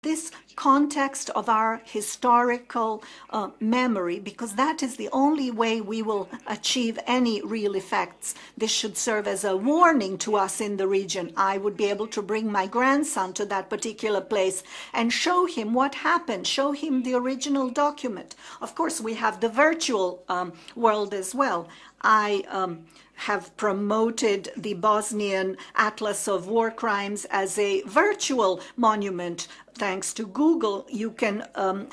this context of our historical memory, because that is the only way we will achieve any real effects. This should serve as a warning to us in the region. I would be able to bring my grandson to that particular place and show him what happened, show him the original document. Of course, we have the virtual world as well. I have promoted the Bosnian Atlas of War Crimes as a virtual monument. Thanks to Google, you can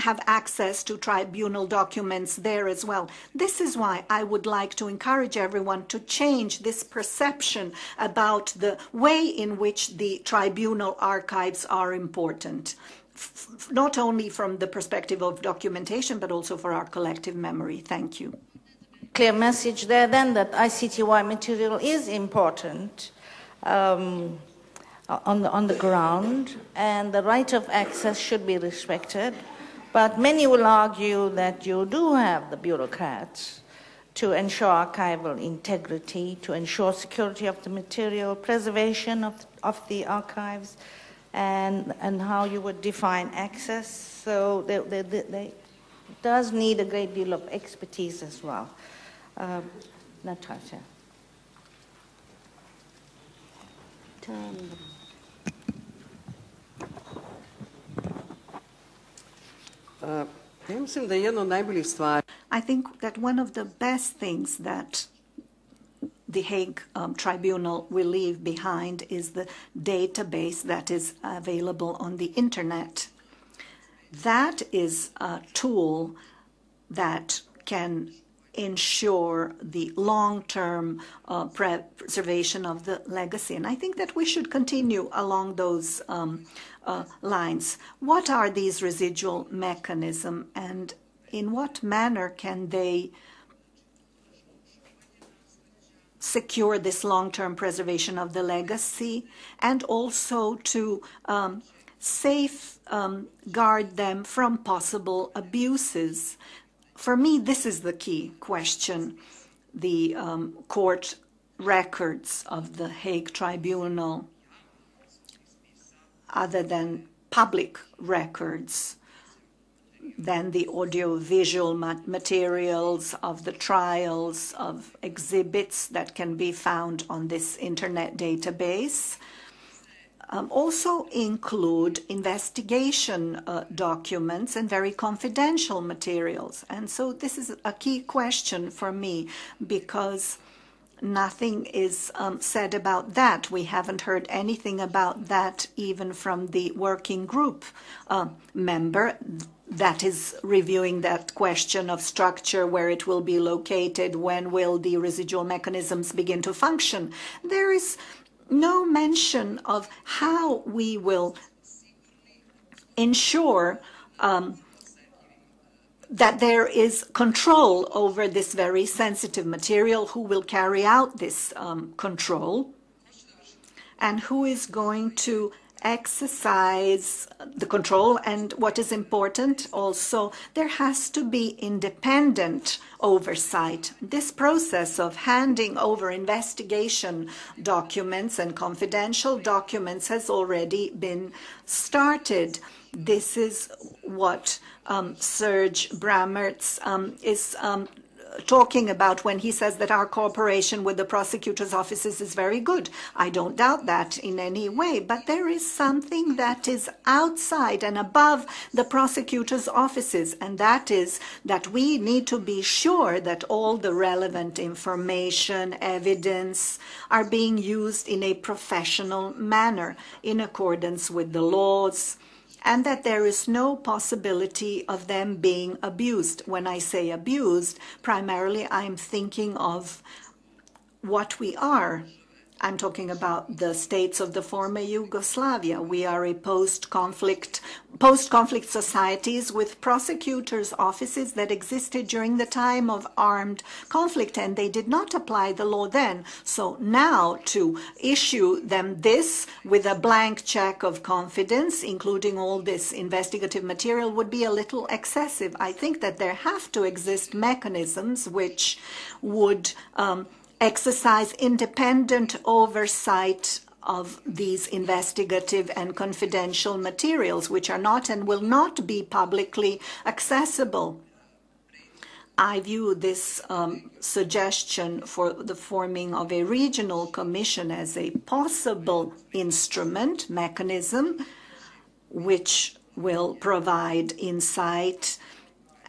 have access to tribunal documents there as well. This is why I would like to encourage everyone to change this perception about the way in which the tribunal archives are important, not only from the perspective of documentation, but also for our collective memory. Thank you. Clear message there then that ICTY material is important on the ground, and the right of access should be respected. But many will argue that you do have the bureaucrats to ensure archival integrity, to ensure security of the material, preservation of the archives, and how you would define access. So they does need a great deal of expertise as well. Natasha. I think that one of the best things that the Hague Tribunal will leave behind is the database that is available on the internet. That is a tool that can ensure the long-term preservation of the legacy. And I think that we should continue along those lines. What are these residual mechanisms, and in what manner can they secure this long-term preservation of the legacy, and also to safeguard them from possible abuses? For me, this is the key question. The court records of the Hague Tribunal, other than public records, than the audiovisual materials of the trials, of exhibits that can be found on this internet database, also include investigation documents and very confidential materials. And so this is a key question for me, because nothing is said about that. We haven't heard anything about that even from the working group member that is reviewing that question of structure, where it will be located, when will the residual mechanisms begin to function. There is no mention of how we will ensure that there is control over this very sensitive material, who will carry out this control, and who is going to exercise the control. And what is important also, there has to be independent oversight. This process of handing over investigation documents and confidential documents has already been started. This is what Serge Brammertz is talking about when he says that our cooperation with the prosecutor's offices is very good. I don't doubt that in any way, but there is something that is outside and above the prosecutor's offices, and that is that we need to be sure that all the relevant information, evidence, are being used in a professional manner in accordance with the laws, and that there is no possibility of them being abused. When I say abused, primarily I'm thinking of what we are. I'm talking about the states of the former Yugoslavia. We are a post-conflict societies with prosecutors' offices that existed during the time of armed conflict, and they did not apply the law then. So now to issue them this with a blank check of confidence, including all this investigative material, would be a little excessive. I think that there have to exist mechanisms which would exercise independent oversight of these investigative and confidential materials, which are not and will not be publicly accessible. I view this suggestion for the forming of a regional commission as a possible instrument, mechanism, which will provide insight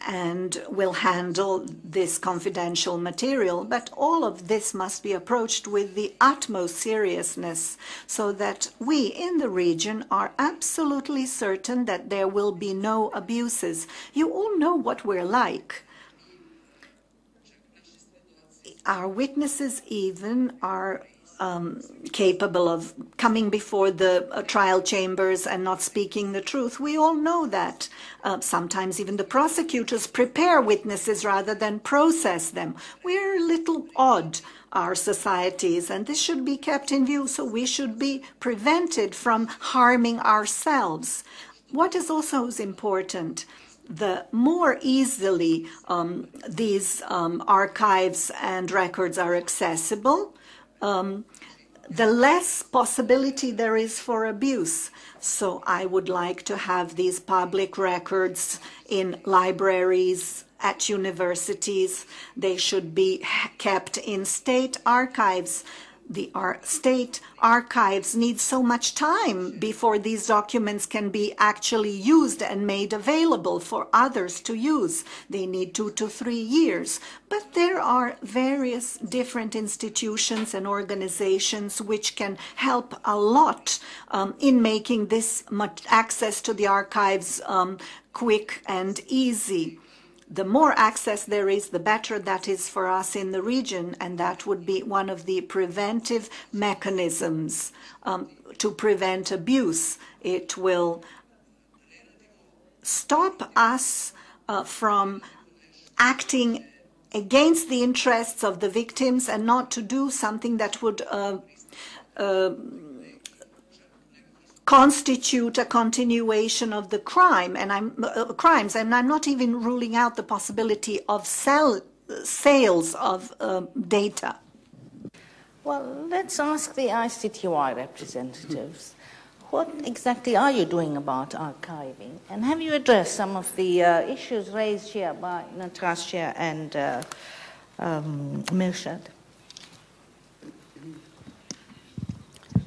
and will handle this confidential material. But all of this must be approached with the utmost seriousness so that we in the region are absolutely certain that there will be no abuses. You all know what we're like. Our witnesses even are capable of coming before the trial chambers and not speaking the truth. We all know that. Sometimes even the prosecutors prepare witnesses rather than process them. We're a little odd, our societies, and this should be kept in view, so we should be prevented from harming ourselves. What is also important, the more easily these archives and records are accessible, the less possibility there is for abuse. So I would like to have these public records in libraries, at universities. They should be kept in state archives. The state archives need so much time before these documents can be actually used and made available for others to use. They need 2 to 3 years. But there are various different institutions and organizations which can help a lot in making this access to the archives quick and easy. The more access there is, the better that is for us in the region, and that would be one of the preventive mechanisms to prevent abuse. It will stop us from acting against the interests of the victims and not to do something that would constitute a continuation of the crime, and crimes, and I'm not even ruling out the possibility of sales of data. Well, let's ask the ICTY representatives. What exactly are you doing about archiving? And have you addressed some of the issues raised here by Natasha and Milshad?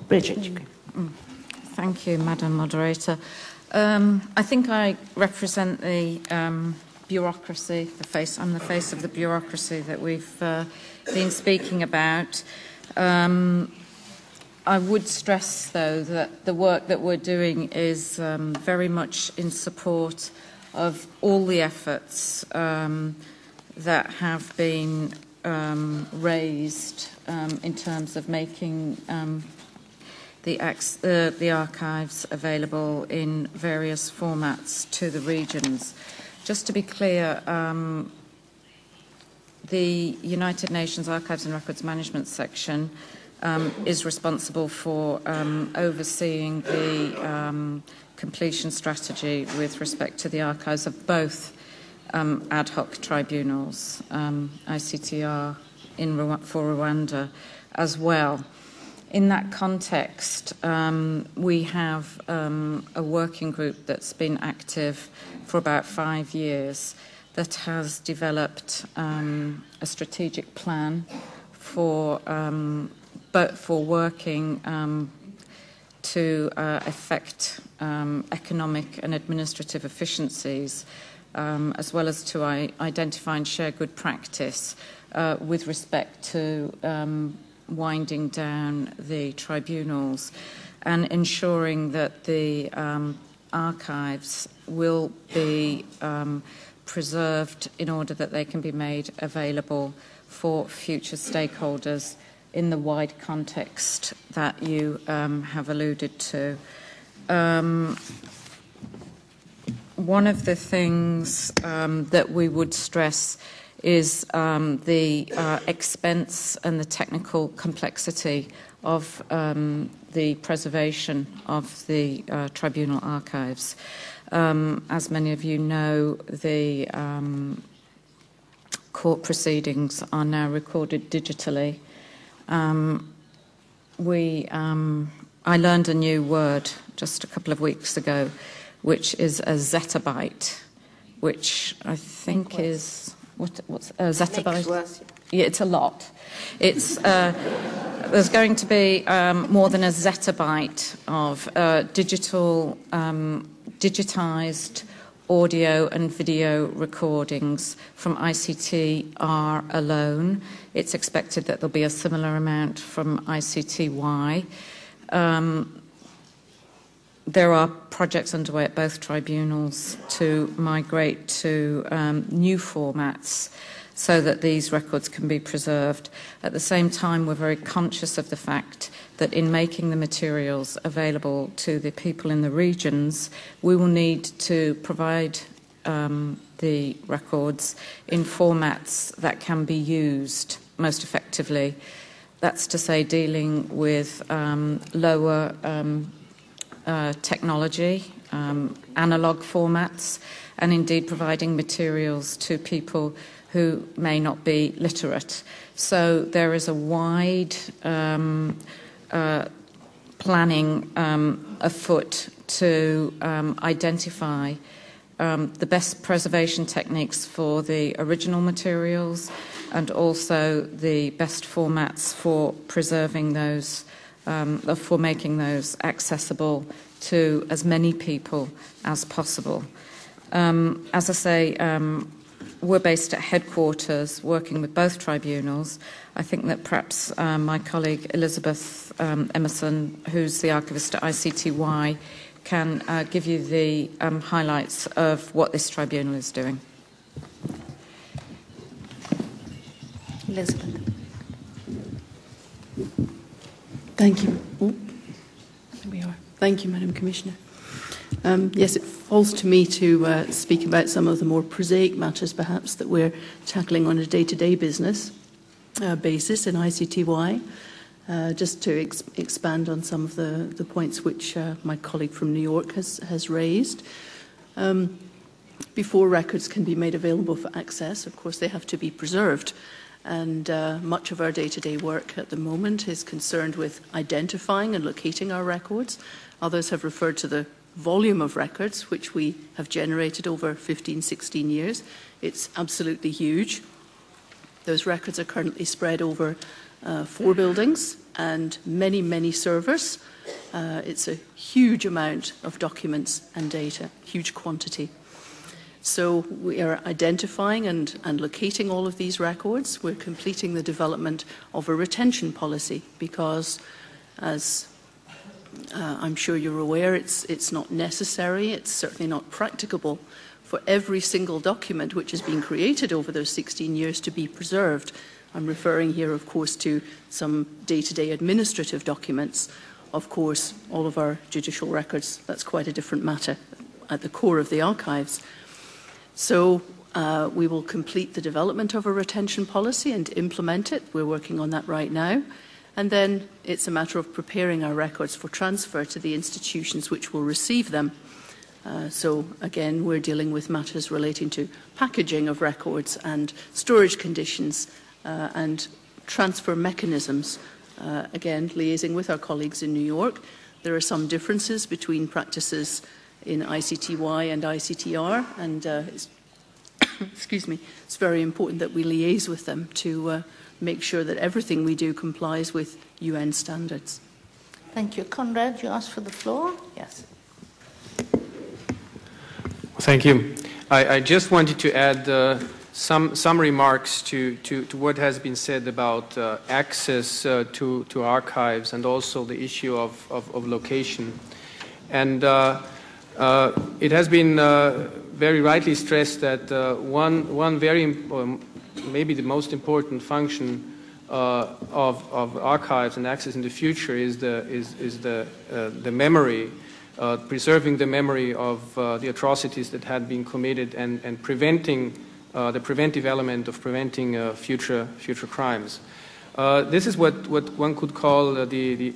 Bridget, you can. Thank you, Madam Moderator. I think I represent the bureaucracy, I'm the face of the bureaucracy that we've been speaking about. I would stress, though, that the work that we're doing is very much in support of all the efforts that have been raised in terms of making the archives available in various formats to the regions. Just to be clear, the United Nations Archives and Records Management section is responsible for overseeing the completion strategy with respect to the archives of both ad hoc tribunals, ICTR for Rwanda as well. In that context, we have a working group that's been active for about 5 years that has developed a strategic plan for working to effect economic and administrative efficiencies, as well as to identify and share good practice with respect to winding down the tribunals and ensuring that the archives will be preserved in order that they can be made available for future stakeholders in the wide context that you have alluded to. One of the things that we would stress is the expense and the technical complexity of the preservation of the tribunal archives. As many of you know, the court proceedings are now recorded digitally. We I learned a new word just a couple of weeks ago, which is a zettabyte, which I think is what's a zettabyte? Yeah, it's a lot. It's there's going to be more than a zettabyte of digitized audio and video recordings from ICTR alone. It's expected that there'll be a similar amount from ICTY. There are projects underway at both tribunals to migrate to new formats so that these records can be preserved. At the same time, we're very conscious of the fact that in making the materials available to the people in the regions, we will need to provide the records in formats that can be used most effectively. That's to say, dealing with lower technology, analogue formats, and indeed providing materials to people who may not be literate. So there is a wide planning afoot to identify the best preservation techniques for the original materials and also the best formats for preserving those, for making those accessible to as many people as possible. As I say, we're based at headquarters working with both tribunals. I think that perhaps my colleague Elizabeth Emerson, who's the archivist at ICTY, can give you the highlights of what this tribunal is doing. Elizabeth. Thank you. There we are. Thank you, Madam Commissioner. Yes, it falls to me to speak about some of the more prosaic matters, perhaps, that we're tackling on a day-to-day business basis in ICTY, just to expand on some of the points which my colleague from New York has raised. Before records can be made available for access, of course, they have to be preserved. And much of our day-to-day work at the moment is concerned with identifying and locating our records. Others have referred to the volume of records which we have generated over 15, 16 years. It's absolutely huge. Those records are currently spread over 4 buildings and many, many servers. It's a huge amount of documents and data, huge quantity. So we are identifying and locating all of these records. We're completing the development of a retention policy because, as I'm sure you're aware, it's not necessary, it's certainly not practicable for every single document which has been created over those 16 years to be preserved. I'm referring here, of course, to some day-to-day administrative documents. Of course, all of our judicial records, that's quite a different matter at the core of the archives. So we will complete the development of a retention policy and implement it. We're working on that right now. And then it's a matter of preparing our records for transfer to the institutions which will receive them. So again, we're dealing with matters relating to packaging of records and storage conditions and transfer mechanisms. Again, liaising with our colleagues in New York. There are some differences between practices in ICTY and ICTR, and excuse me, it's very important that we liaise with them to make sure that everything we do complies with UN standards. Thank you. Conrad, you asked for the floor? Yes. Thank you. I just wanted to add some remarks to what has been said about access to archives and also the issue of location. And it has been very rightly stressed that one very maybe the most important function of archives and access in the future is the memory, preserving the memory of the atrocities that had been committed and preventing the preventive element of preventing future crimes. This is what one could call the